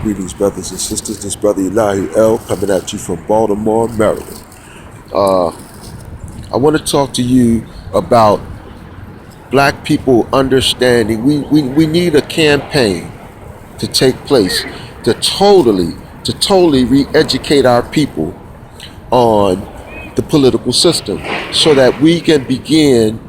Greetings, brothers and sisters. This brother Elijah L. coming at you from Baltimore, Maryland. I want to talk to you about black people understanding. We need a campaign to take place to totally re-educate our people on the political system so that we can begin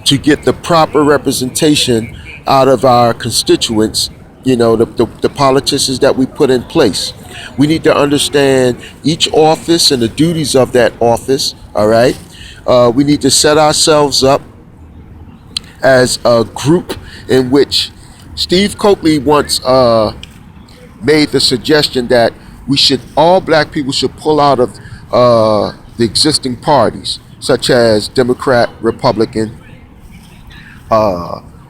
to get the proper representation out of our constituents, the politicians that we put in place. We need to understand each office and the duties of that office, all right? We need to set ourselves up as a group in which Steve Coakley once made the suggestion that all black people should pull out of the existing parties, such as Democrat, Republican,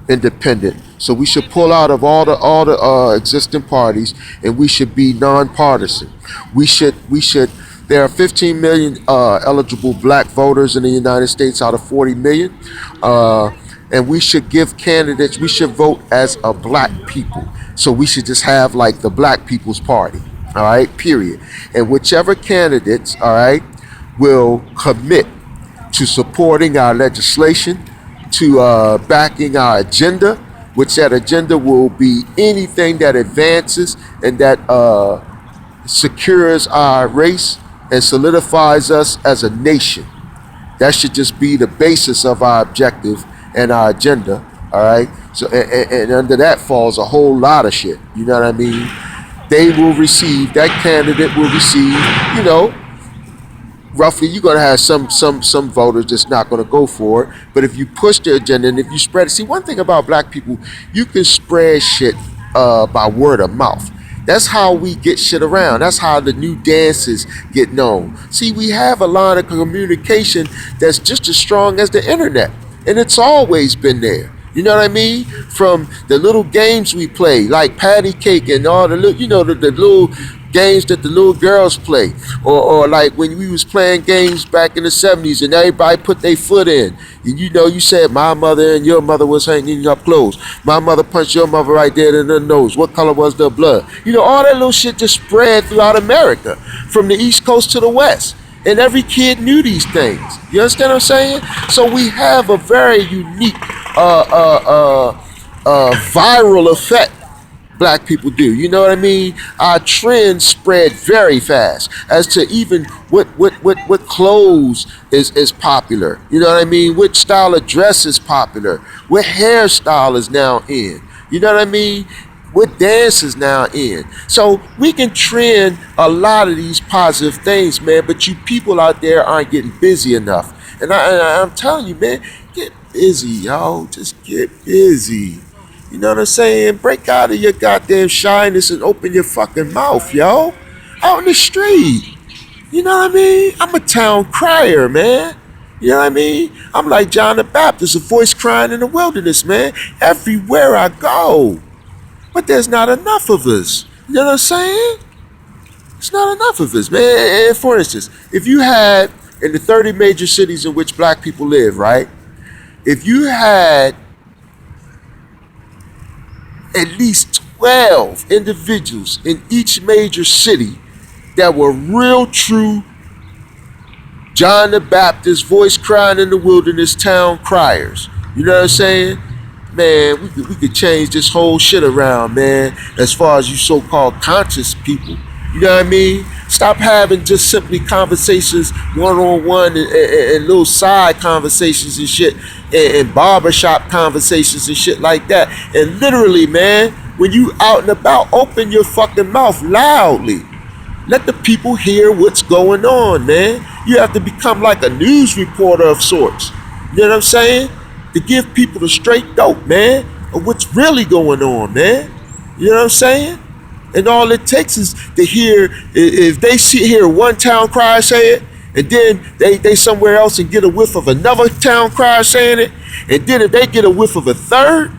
independent. So we should pull out of all the existing parties, and we should be nonpartisan. We should. There are 15 million eligible black voters in the United States out of 40 million, and we should give candidates. We should vote as a black people. So we should just have like the Black People's Party. All right. Period. And whichever candidates, all right, will commit to supporting our legislation, to backing our agenda, which that agenda will be anything that advances and that secures our race and solidifies us as a nation. That should just be the basis of our objective and our agenda, all right? So, and under that falls a whole lot of shit, you know what I mean? That candidate will receive, roughly you're going to have some voters that's not going to go for it. But if you push the agenda and if you spread it, see, one thing about black people, you can spread shit by word of mouth. That's how we get shit around. That's how the new dances get known. See, we have a line of communication that's just as strong as the internet, and it's always been there. You know what I mean? From the little games we play, like patty cake and all the little, the little games that the little girls play, or like when we was playing games back in the 70s and everybody put their foot in, and you said my mother and your mother was hanging up clothes. My mother punched your mother right there in the nose. What color was the blood? All that little shit just spread throughout America, from the East Coast to the West. And every kid knew these things. You understand what I'm saying? So we have a very unique viral effect. Black people do. You know what I mean? Our trends spread very fast as to even what clothes is popular. You know what I mean? What style of dress is popular? What hairstyle is now in? You know what I mean? What dance is now in? So we can trend a lot of these positive things, man, but you people out there aren't getting busy enough. And I'm telling you, man, get busy, yo. Just get busy. You know what I'm saying? Break out of your goddamn shyness and open your fucking mouth, yo. Out in the street. You know what I mean? I'm a town crier, man. You know what I mean? I'm like John the Baptist, a voice crying in the wilderness, man. Everywhere I go. But there's not enough of us. You know what I'm saying? It's not enough of us, man. And for instance, if you had, in the 30 major cities in which black people live, right? If you had at least 12 individuals in each major city that were real, true John the Baptist, voice crying in the wilderness, town criers. You know what I'm saying? Man, we could change this whole shit around, man, as far as you so-called conscious people. You know what I mean? Stop having just simply conversations one-on-one and little side conversations and shit, and barbershop conversations and shit like that. And literally, man, when you out and about, open your fucking mouth loudly. Let the people hear what's going on, man. You have to become like a news reporter of sorts. You know what I'm saying? To give people the straight dope, man, of what's really going on, man. You know what I'm saying? And all it takes is to hear, if they hear one town crier say it, and then they somewhere else and get a whiff of another town crier saying it, and then if they get a whiff of a third,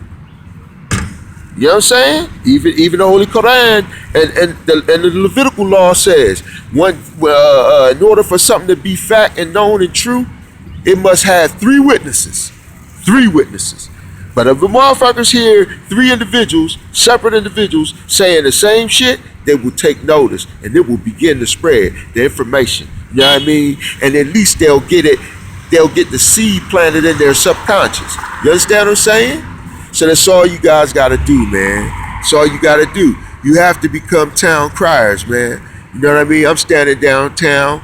you know what I'm saying? Even the Holy Quran and the Levitical law says, in order for something to be fact and known and true, it must have three witnesses. But if the motherfuckers hear three individuals, separate individuals, saying the same shit, they will take notice and it will begin to spread the information. You know what I mean? And at least they'll get it, they'll get the seed planted in their subconscious. You understand what I'm saying? So that's all you guys gotta do, man. That's all you gotta do. You have to become town criers, man. You know what I mean? I'm standing downtown,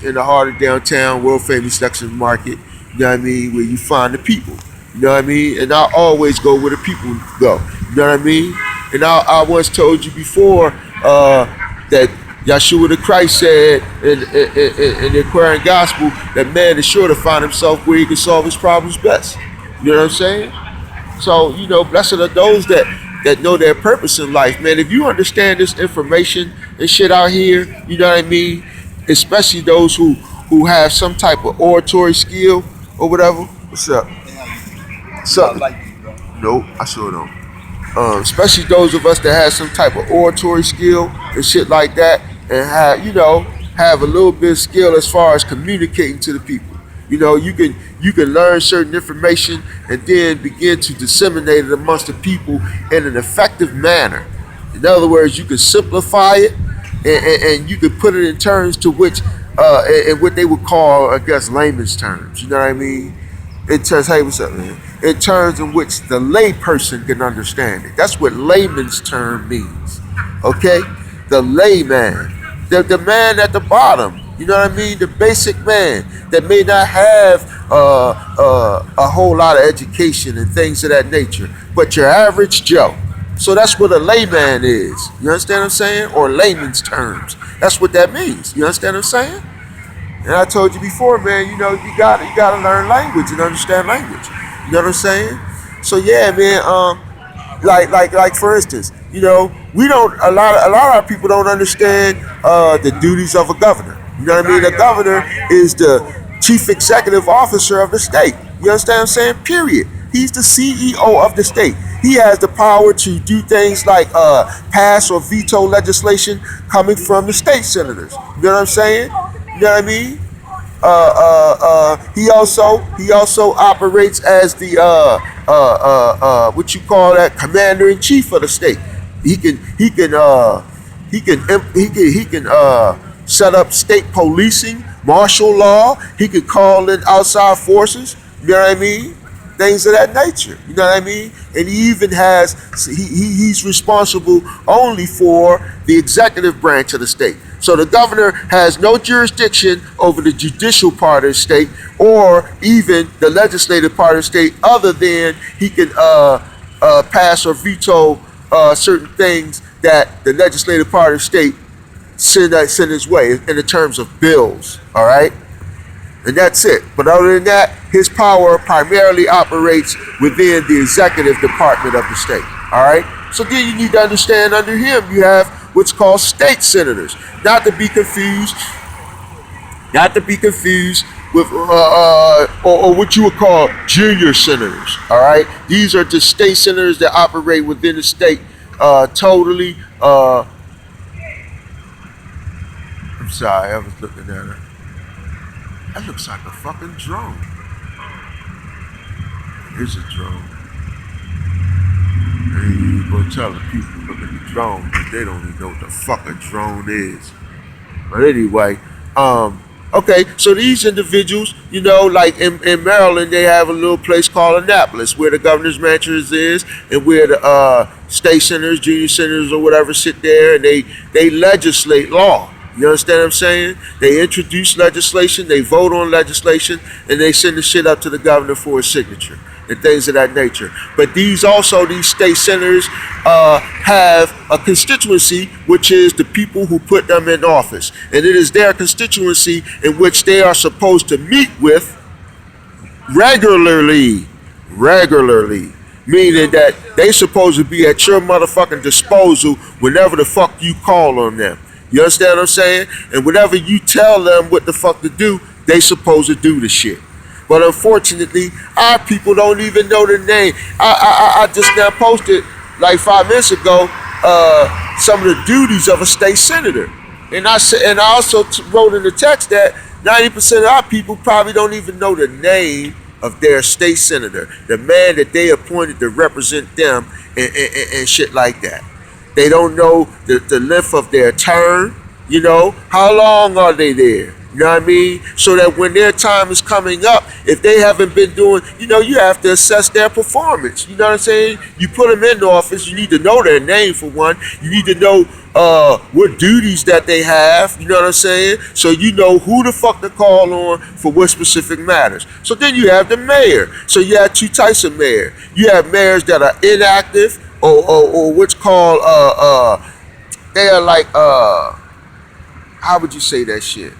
in the heart of downtown, world famous Lexington Market, you know what I mean, where you find the people. You know what I mean? And I always go where the people go. You know what I mean? And I once told you before that Yeshua the Christ said in the Aquarian Gospel that man is sure to find himself where he can solve his problems best. You know what I'm saying? So, you know, blessed are those that know their purpose in life, man. If you understand this information and shit out here, you know what I mean? Especially those who have some type of oratory skill or whatever. What's up? So, nope, I sure don't. Especially those of us that have some type of oratory skill and shit like that, and have a little bit of skill as far as communicating to the people. You know, you can learn certain information and then begin to disseminate it amongst the people in an effective manner. In other words, you can simplify it and you can put it in terms to which, in what they would call, I guess, layman's terms. You know what I mean? In terms, hey, what's up, man? In terms in which the lay person can understand it. That's what layman's term means. Okay? The layman. The man at the bottom. You know what I mean? The basic man that may not have a whole lot of education and things of that nature, but your average Joe. So that's what a layman is. You understand what I'm saying? Or layman's terms. That's what that means. You understand what I'm saying? And I told you before, man, you know, you gotta learn language and understand language. You know what I'm saying? So yeah, man, like for instance, you know, a lot of our people don't understand the duties of a governor. You know what I mean? The governor is the chief executive officer of the state. You understand what I'm saying? Period. He's the CEO of the state. He has the power to do things like pass or veto legislation coming from the state senators. You know what I'm saying? You know what I mean? He also operates as the what you call that, commander in chief of the state. He can set up state policing, martial law. He can call in outside forces. You know what I mean? Things of that nature. You know what I mean? And he even has, he's responsible only for the executive branch of the state. So the governor has no jurisdiction over the judicial part of the state or even the legislative part of the state, other than he can pass or veto certain things that the legislative part of the state send his way in the terms of bills. All right? And that's it. But other than that, his power primarily operates within the executive department of the state. All right? So then you need to understand, under him, you have what's called state senators. Not to be confused with or what you would call junior senators. All right? These are the state senators that operate within the state totally. I'm sorry, I was looking at her. That looks like a fucking drone. It's a drone. And you go tell the people look at the drone, but they don't even know what the fuck a drone is. But anyway, okay, so these individuals, you know, like in Maryland, they have a little place called Annapolis, where the governor's mansion is, and where the state senators, junior senators, or whatever sit there, and they legislate law. You understand what I'm saying? They introduce legislation, they vote on legislation, and they send the shit up to the governor for a signature and things of that nature. But these state senators have a constituency, which is the people who put them in office. And it is their constituency in which they are supposed to meet with regularly. Meaning that they supposed to be at your motherfucking disposal whenever the fuck you call on them. You understand what I'm saying? And whenever you tell them what the fuck to do, they supposed to do the shit. But unfortunately, our people don't even know the name. I just now posted like 5 minutes ago some of the duties of a state senator, and I also wrote in the text that 90% of our people probably don't even know the name of their state senator, the man that they appointed to represent them, and shit like that. They don't know the length of their term. You know, how long are they there? You know what I mean? So that when their time is coming up, if they haven't been doing, you know, you have to assess their performance. You know what I'm saying? You put them in office, you need to know their name for one. You need to know what duties that they have. You know what I'm saying? So you know who the fuck to call on for what specific matters. So then you have the mayor. So you have two types of mayor. You have mayors that are inactive or what's called they are like how would you say that shit?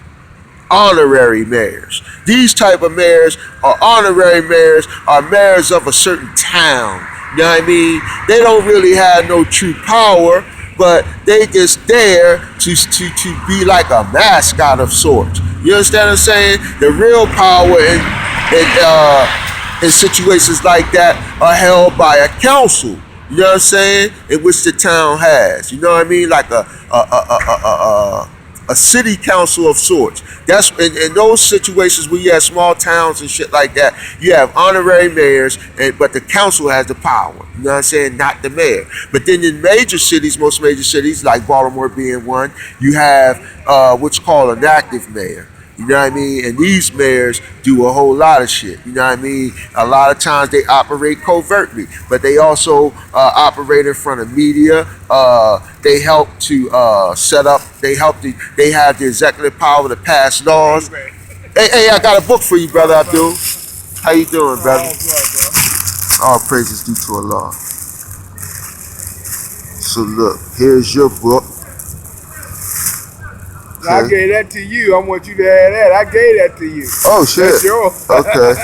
Honorary mayors. These type of mayors are honorary mayors, are mayors of a certain town. You know what I mean? They don't really have no true power, but they just there to be like a mascot of sorts. You understand what I'm saying? The real power in situations like that are held by a council. You know what I'm saying? In which the town has. You know what I mean? Like a city council of sorts. That's in those situations where you have small towns and shit like that, you have honorary mayors, but the council has the power. You know what I'm saying? Not the mayor. But then in major cities, most major cities, like Baltimore being one, you have what's called an active mayor. You know what I mean? And these mayors do a whole lot of shit. You know what I mean? A lot of times they operate covertly, but they also operate in front of media. They help to set up. They have the executive power to pass laws. Hey, I got a book for you, brother Abdul. How you doing, brother? All praises due to Allah. So look, here's your book. Okay. I gave that to you. I want you to have that. I gave that to you. Oh shit. That's yours. Okay.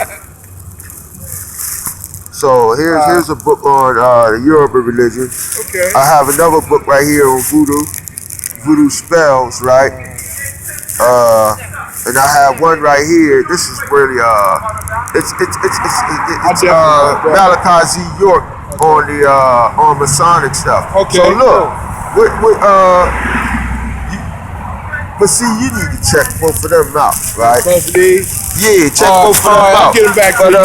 So here's a book on the Yoruba religion. Okay. I have another book right here on voodoo spells, right? And I have one right here. This is really it's Malachi Z. York on the on Masonic stuff. Okay. So look, but see, you need to check both of them out, right? Both of these? Yeah, check both of them out. I'll get them back but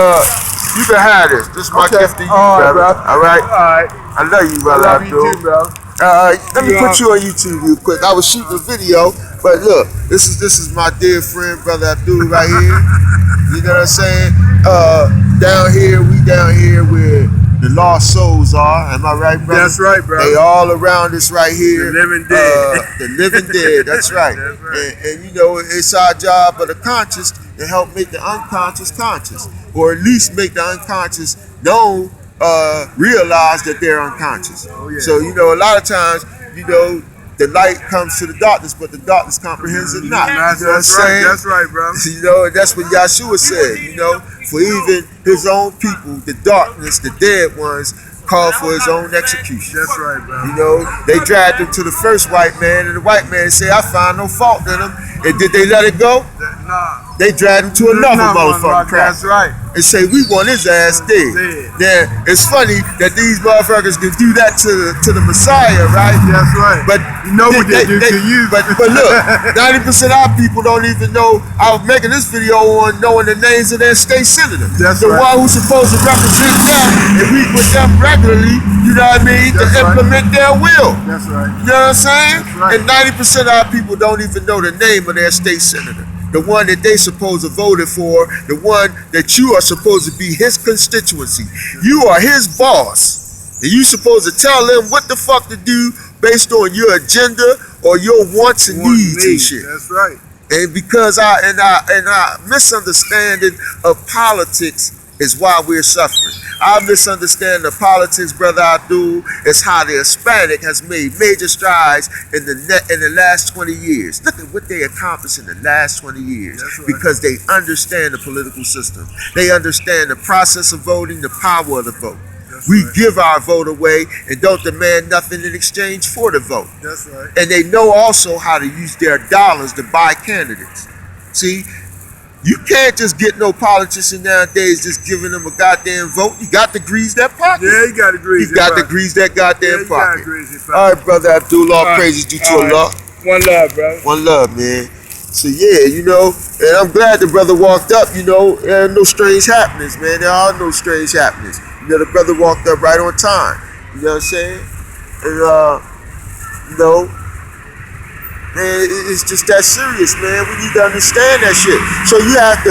you can have this. This is my gift to you, brother. All right? I love you, brother. I love you too, bro. Let me put you on YouTube real quick. I was shooting a video, but look, this is my dear friend, brother Abdul, right here. You know what I'm saying? We down here where the lost souls are. Am I right, brother? That's right, bro. They all around us right here. The living dead. The living dead. That's right. That's right. And you know, it's our job of the conscious to help make the unconscious conscious, or at least make the unconscious know, realize that they're unconscious. Oh, yeah. So you know, a lot of times, you know, the light comes to the darkness, but the darkness comprehends it not. That's, you know that's right. That's right, bro. You know, and that's what Yahshua said. You know, for even his own people, the darkness, the dead ones, called for his own execution. That's right, bro. You know, they dragged him to the first white man, and the white man said, "I find no fault in him." And did they let it go? Nah. They dragged him to another motherfucking crack. That's right. And say, we want his ass dead. Then it's funny that these motherfuckers can do that to the Messiah, right? That's right. But you know what they do to you. But look, 90% of our people don't even know. I was making this video on knowing the names of their state senator. That's the right. one who's supposed to represent them and meet with them regularly, you know what I mean, That's to implement their will. That's right. You know what I'm saying? Right. And 90% of our people don't even know the name of their state senator. The one that they supposed to voted for, the one that you are supposed to be his constituency. You are his boss. And you supposed to tell him what the fuck to do based on your agenda or your wants and needs and shit. That's right. And because our misunderstanding of politics is why we're suffering. Our misunderstanding of politics, brother Abdul, is how the Hispanic has made major strides in the last 20 years. Look at what they accomplished in the last 20 years. Right. Because they understand the political system. They understand the process of voting, the power of the vote. We give our vote away and don't demand nothing in exchange for the vote. That's right. And they know also how to use their dollars to buy candidates. See? You can't just get no politician nowadays just giving them a goddamn vote. You got to grease that pocket. Yeah, you got to grease You got to grease that goddamn pocket. Gotta grease your pocket. All right, brother Abdul, all praises due to Allah. One love, bro. One love, man. So yeah, you know, and I'm glad the brother walked up, you know, there are no strange happenings, man. There are no strange happenings. You know, the brother walked up right on time. You know what I'm saying? And you know, man, it's just that serious, man. We need to understand that shit. So you have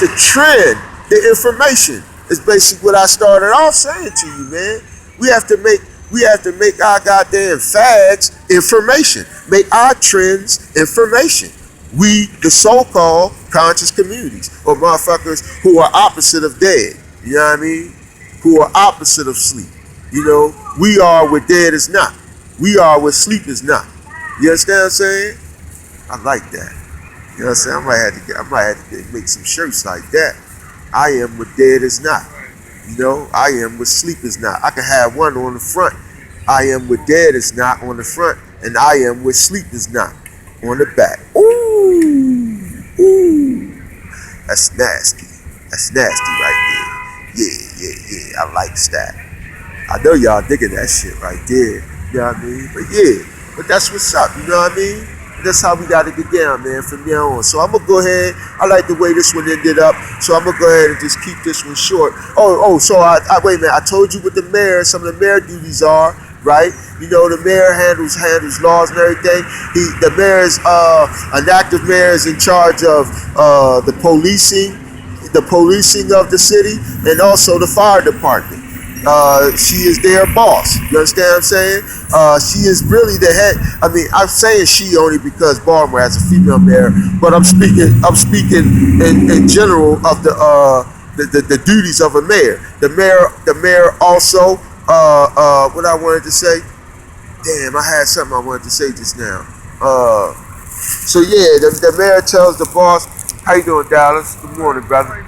to trend the information. Is basically what I started off saying to you, man. We have to make our goddamn fads information. Make our trends information. We, the so-called conscious communities, or motherfuckers who are opposite of dead. You know what I mean? Who are opposite of sleep. You know, we are what dead is not. We are what sleep is not. You understand what I'm saying? I like that. You know what I'm saying? I might have to make some shirts like that. I am what dead is not. You know, I am what sleep is not. I can have one on the front. I am what dead is not on the front, and I am what sleep is not on the back. Ooh, ooh. That's nasty. That's nasty right there. Yeah. I like that. I know y'all digging that shit right there. You know what I mean? But yeah, but that's what's up. You know what I mean? That's how we got to get down, man, from now on. So I'm going to go ahead. I like the way this one ended up. So I'm going to go ahead and just keep this one short. So I wait a minute. I told you what the mayor, some of the mayor duties are, right? You know, the mayor handles laws and everything. The mayor's, an active mayor is in charge of the policing of the city, and also the fire department. She is their boss. You understand what I'm saying? She is really the head. I mean, I'm saying she only because Baltimore has a female mayor, but I'm speaking in general of the duties of a mayor. The mayor also, what I wanted to say. Damn, I had something I wanted to say just now. So yeah, the mayor tells the boss, "How you doing, Dallas? Good morning, brother."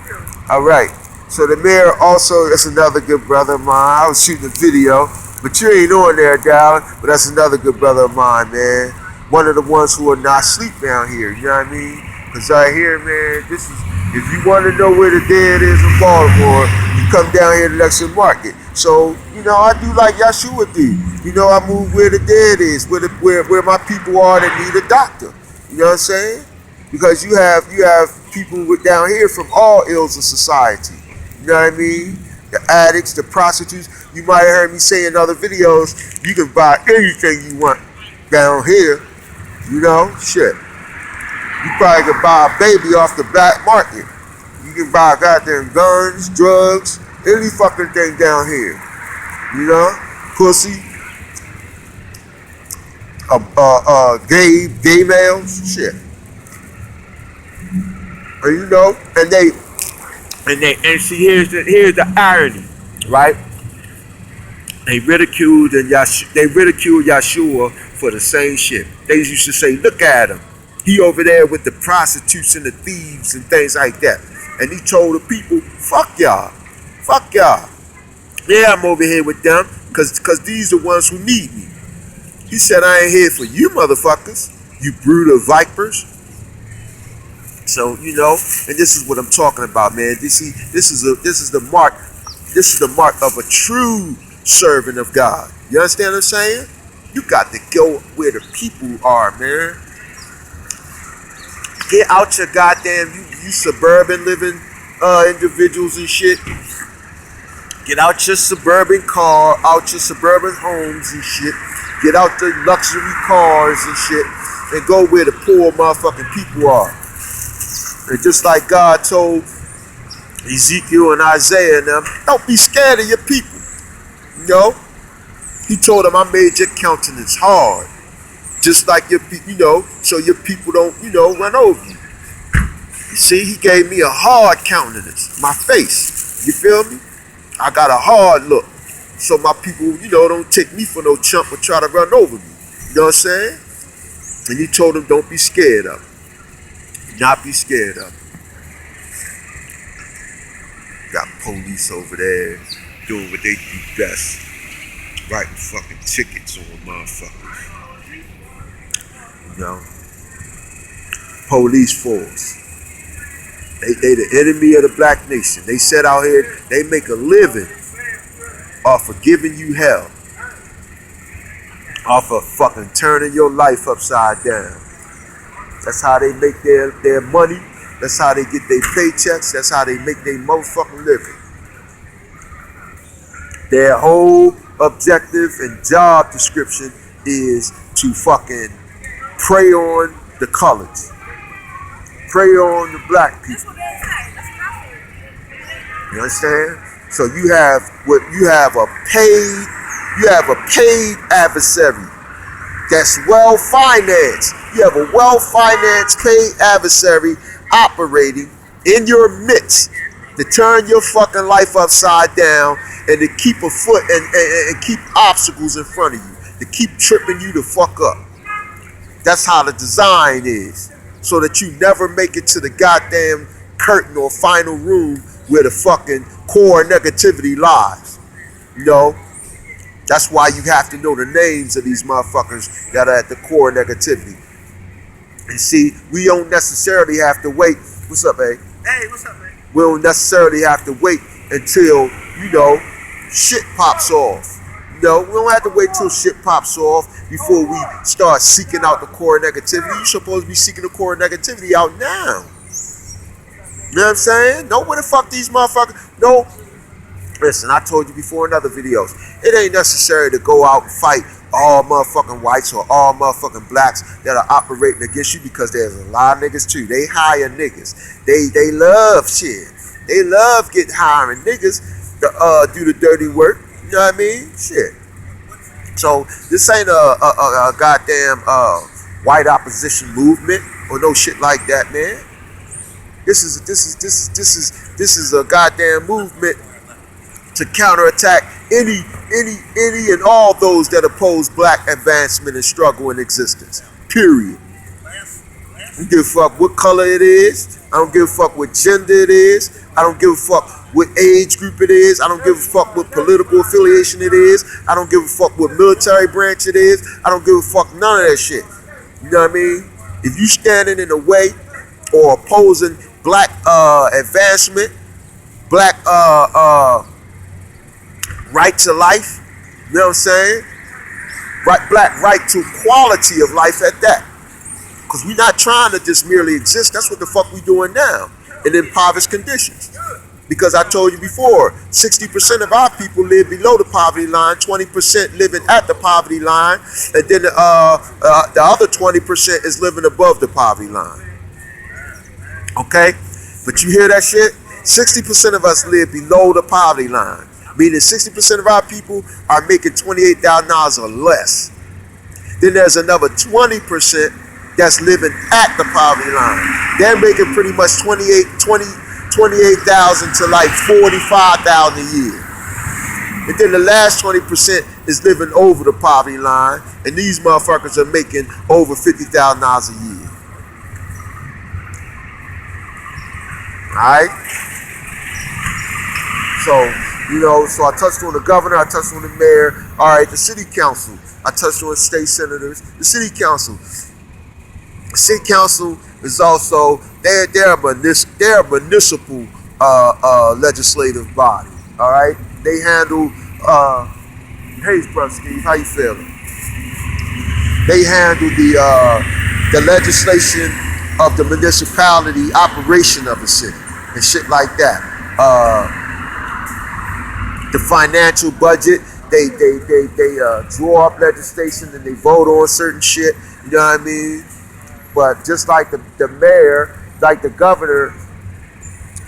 All right. So the mayor also, that's another good brother of mine. I was shooting a video, but you ain't on there, Dallas. But that's another good brother of mine, man. One of the ones who are not asleep down here. You know what I mean? Because right here, man, this is, if you want to know where the dead is in Baltimore, you come down here to Lexington Market. So, you know, I do like Yeshua do. You know, I move where the dead is, where my people are that need a doctor. You know what I'm saying? Because you have people down here from all ills of society. You know what I mean? The addicts, the prostitutes. You might have heard me say in other videos, you can buy anything you want down here. You know? Shit. You probably could buy a baby off the black market. You can buy goddamn guns, drugs, any fucking thing down here. You know? Pussy. Gay males. Shit. And you know, and see, here's the irony, right? They ridiculed Yeshua for the same shit. They used to say, "Look at him, he over there with the prostitutes and the thieves and things like that." And he told the people, "Fuck y'all, fuck y'all. Yeah, I'm over here with them, cause these are the ones who need me." He said, "I ain't here for you motherfuckers, you brood of vipers." So, you know, and this is what I'm talking about, man. This is the mark of a true servant of God. You understand what I'm saying? You got to go where the people are, man. Get out your goddamn you suburban living individuals and shit. Get out your suburban car, out your suburban homes and shit. Get out the luxury cars and shit, and go where the poor motherfucking people are. And just like God told Ezekiel and Isaiah and them, don't be scared of your people. You know? He told them, I made your countenance hard. Just like your people, you know, so your people don't, you know, run over you. You see, he gave me a hard countenance, my face. You feel me? I got a hard look. So my people, you know, don't take me for no chump or try to run over me. You know what I'm saying? And he told them, don't be scared of him. Not be scared of him. Got police over there doing what they do best. Writing fucking tickets on motherfuckers. You know? Police force. They the enemy of the black nation. They set out here, they make a living off of giving you hell. Off of fucking turning your life upside down. That's how they make their money. That's how they get their paychecks. That's how they make their motherfucking living. Their whole objective and job description is to fucking prey on the coloreds, prey on the black people. You understand? So you have a paid adversary that's well financed. You have a well financed paid adversary operating in your midst to turn your fucking life upside down and to keep a foot and keep obstacles in front of you, to keep tripping you the fuck up. That's how the design is, so that you never make it to the goddamn curtain or final room where the fucking core negativity lies. You know, that's why you have to know the names of these motherfuckers that are at the core negativity. And see, we don't necessarily have to wait. What's up, eh? Hey, what's up, man? We don't necessarily have to wait until, you know, shit pops off. You know, we don't have to wait till shit pops off before we start seeking out the core negativity. You're supposed to be seeking the core negativity out now. You know what I'm saying? Know where the fuck these motherfuckers. No. Listen, I told you before in other videos, it ain't necessary to go out and fight all motherfucking whites or all motherfucking blacks that are operating against you, because there's a lot of niggas too. They hire niggas. They love shit. They love hiring niggas to do the dirty work. You know what I mean? Shit. So this ain't a goddamn white opposition movement or no shit like that, man. This is a goddamn movement to counterattack any and all those that oppose black advancement and struggle in existence. Period. I don't give a fuck what color it is. I don't give a fuck what gender it is. I don't give a fuck what age group it is. I don't give a fuck what political affiliation it is. I don't give a fuck what military branch it is. I don't give a fuck none of that shit. You know what I mean? If you standing in the way or opposing black advancement, black right to life, you know what I'm saying? Black right to quality of life at that. Because we're not trying to just merely exist. That's what the fuck we doing now in impoverished conditions. Because I told you before, 60% of our people live below the poverty line, 20% living at the poverty line, and then the other 20% is living above the poverty line. Okay? But you hear that shit? 60% of us live below the poverty line, meaning 60% of our people are making $28,000 or less. Then there's another 20% that's living at the poverty line. They're making pretty much 28,000 to like 45,000 a year. And then the last 20% is living over the poverty line, and these motherfuckers are making over $50,000 a year. Alright? So, you know, so I touched on the governor, I touched on the mayor. Alright, the city council. I touched on state senators. The city council. The city council is also, they're a municipal legislative body. Alright? They handle, hey, brother Steve, how you feeling? They handle the legislation of the municipality operation of the city and shit like that. The financial budget, they draw up legislation and they vote on certain shit, you know what I mean? But just like the mayor, like the governor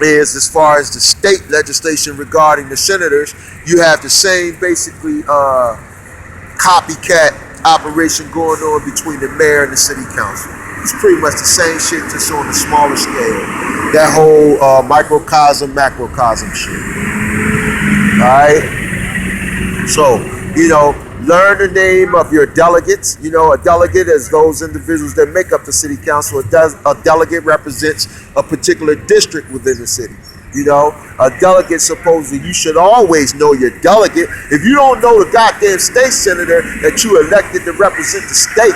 is, as far as the state legislation regarding the senators, you have the same basically copycat operation going on between the mayor and the city council. It's pretty much the same shit, just on a smaller scale. That whole microcosm, macrocosm shit. Alright? So, you know, learn the name of your delegates. You know, a delegate is those individuals that make up the city council. A delegate represents a particular district within the city. You know, a delegate, supposedly, you should always know your delegate. If you don't know the goddamn state senator that you elected to represent the state,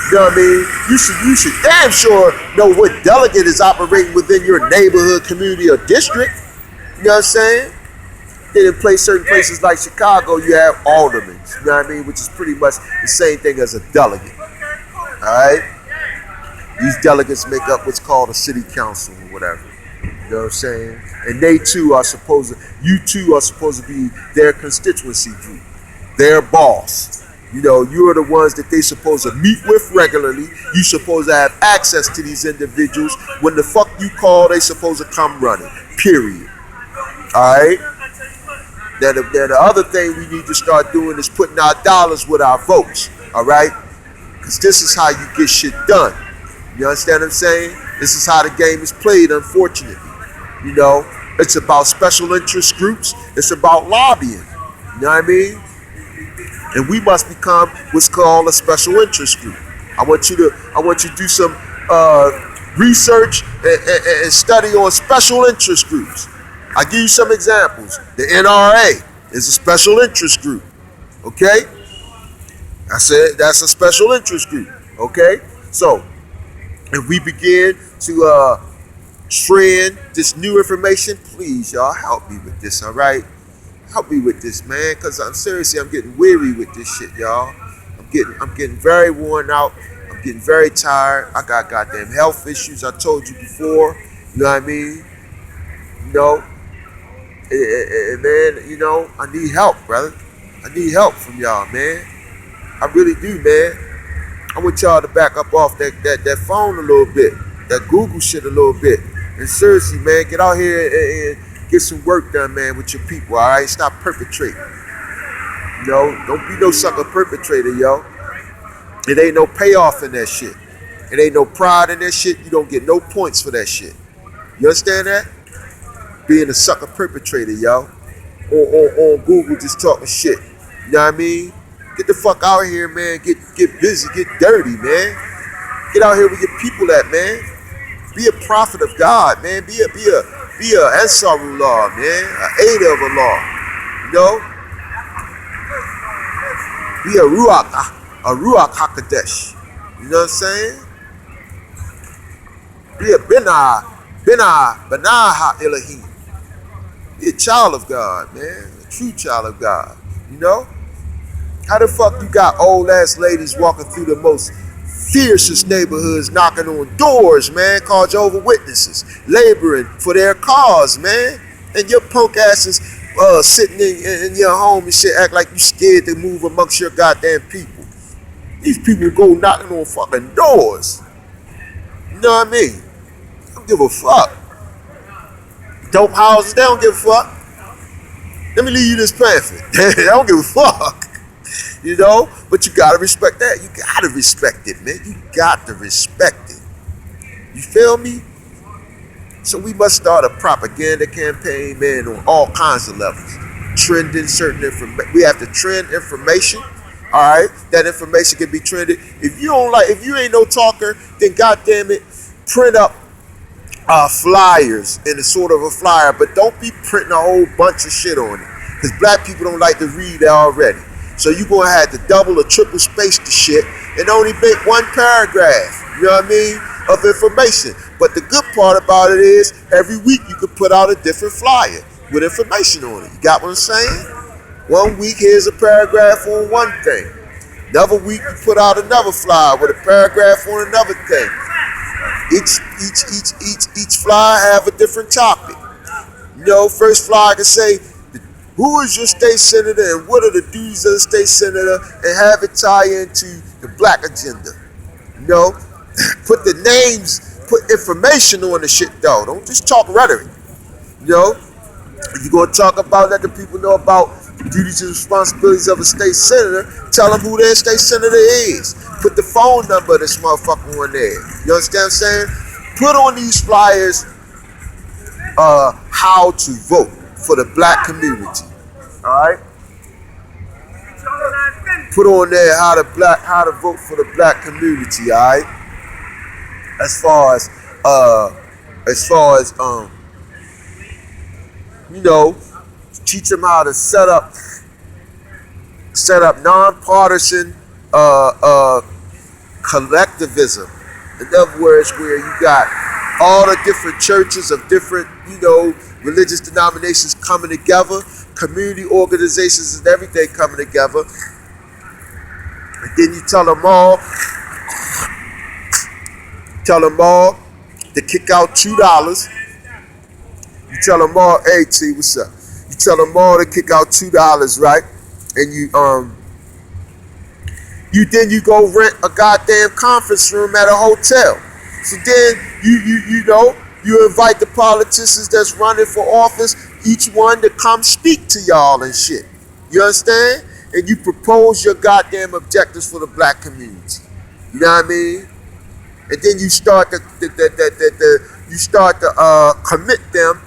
you know what I mean? You should damn sure know what delegate is operating within your neighborhood, community, or district. You know what I'm saying? Then in certain places like Chicago, you have aldermen. You know what I mean? Which is pretty much the same thing as a delegate. All right? These delegates make up what's called a city council or whatever. You know what I'm saying? And they too are supposed to, you two are supposed to be their constituency group, their boss. You know, you're the ones that they supposed to meet with regularly. You supposed to have access to these individuals. When the fuck you call, they supposed to come running. Period. Alright? Now the other thing we need to start doing is putting our dollars with our votes. Alright? Because this is how you get shit done. You understand what I'm saying? This is how the game is played, unfortunately. You know, it's about special interest groups. It's about lobbying. You know what I mean? And we must become what's called a special interest group. I want you to do some research and study on special interest groups. I'll give you some examples. The NRA is a special interest group. Okay? I said that's a special interest group. Okay? So, if we begin to trend this new information, please, y'all, help me with this, all right? Help me with this, man, because I'm getting weary with this shit, y'all. I'm getting very worn out. I'm getting very tired. I got goddamn health issues, I told you before. You know what I mean? You know, man, you know, I need help, brother. I need help from y'all, man. I really do, man. I want y'all to back up off that phone a little bit, that Google shit a little bit. And seriously, man, get out here and get some work done, man, with your people, all right? Stop perpetrating. You know, don't be no sucker perpetrator, yo. It ain't no payoff in that shit. It ain't no pride in that shit. You don't get no points for that shit. You understand that? Being a sucker perpetrator, yo. On Google just talking shit. You know what I mean? Get the fuck out here, man. Get busy, get dirty, man. Get out here with your people at, man. Be a prophet of God, man. Be a Ansarullah, man. An Ada of Allah. You know? Be a Ruach HaKodesh. You know what I'm saying? Be a Benah HaElohim. Be a child of God, man. A true child of God. You know? How the fuck you got old ass ladies walking through the most fiercest neighborhoods, knocking on doors, man, called Jehovah's Witnesses, laboring for their cause, man, and your punk asses sitting in your home and shit, act like you scared to move amongst your goddamn people. These people go knocking on fucking doors. You know what I mean? They don't give a fuck. Dope houses, they don't give a fuck. Let me leave you this pamphlet. They don't give a fuck. You know, but you gotta respect that. You gotta respect it, man. You got to respect it. You feel me? So we must start a propaganda campaign, man, on all kinds of levels. Trending certain information. We have to trend information. All right, that information can be trended. If you ain't no talker, then goddamn it, print up flyers in a sort of a flyer, but don't be printing a whole bunch of shit on it, because black people don't like to read already. So you're going to have to double or triple space the shit and only make one paragraph, you know what I mean, of information. But the good part about it is every week you could put out a different flyer with information on it. You got what I'm saying? 1 week, here's a paragraph on one thing. Another week, you put out another flyer with a paragraph on another thing. Each flyer have a different topic. You know, first flyer can say, who is your state senator and what are the duties of the state senator, and have it tie into the black agenda. You know, put the names, put information on the shit though. Don't just talk rhetoric. You know, if you're going to talk about, let the people know about the duties and responsibilities of a state senator, tell them who their state senator is. Put the phone number of this motherfucker on there. You understand what I'm saying? Put on these flyers how to vote for the black community. Alright? Put on there how to vote for the black community, alright? As far as you know, teach them how to set up nonpartisan collectivism. In other words, where you got all the different churches of different, you know, religious denominations coming together, community organizations and everything coming together. And then you tell them all, tell them all to kick out $2. You tell them all, hey T, what's up? You tell them all to kick out $2, right? And you go rent a goddamn conference room at a hotel. So then you invite the politicians that's running for office, each one to come speak to y'all and shit. You understand? And you propose your goddamn objectives for the black community. You know what I mean? And then you start to commit them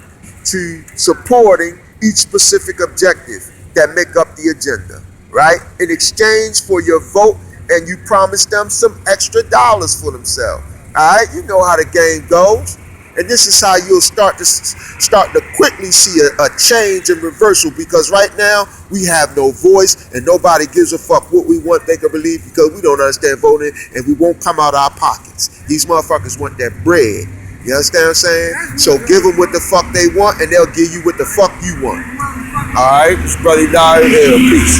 to supporting each specific objective that make up the agenda, right? In exchange for your vote, and you promise them some extra dollars for themselves. All right, you know how the game goes. And this is how you'll start to quickly see a change and reversal, because right now we have no voice and nobody gives a fuck what we want, think, or believe, because we don't understand voting and we won't come out of our pockets. These motherfuckers want that bread. You understand what I'm saying? So give them what the fuck they want and they'll give you what the fuck you want. All right, it's Brother Dyer here. Peace.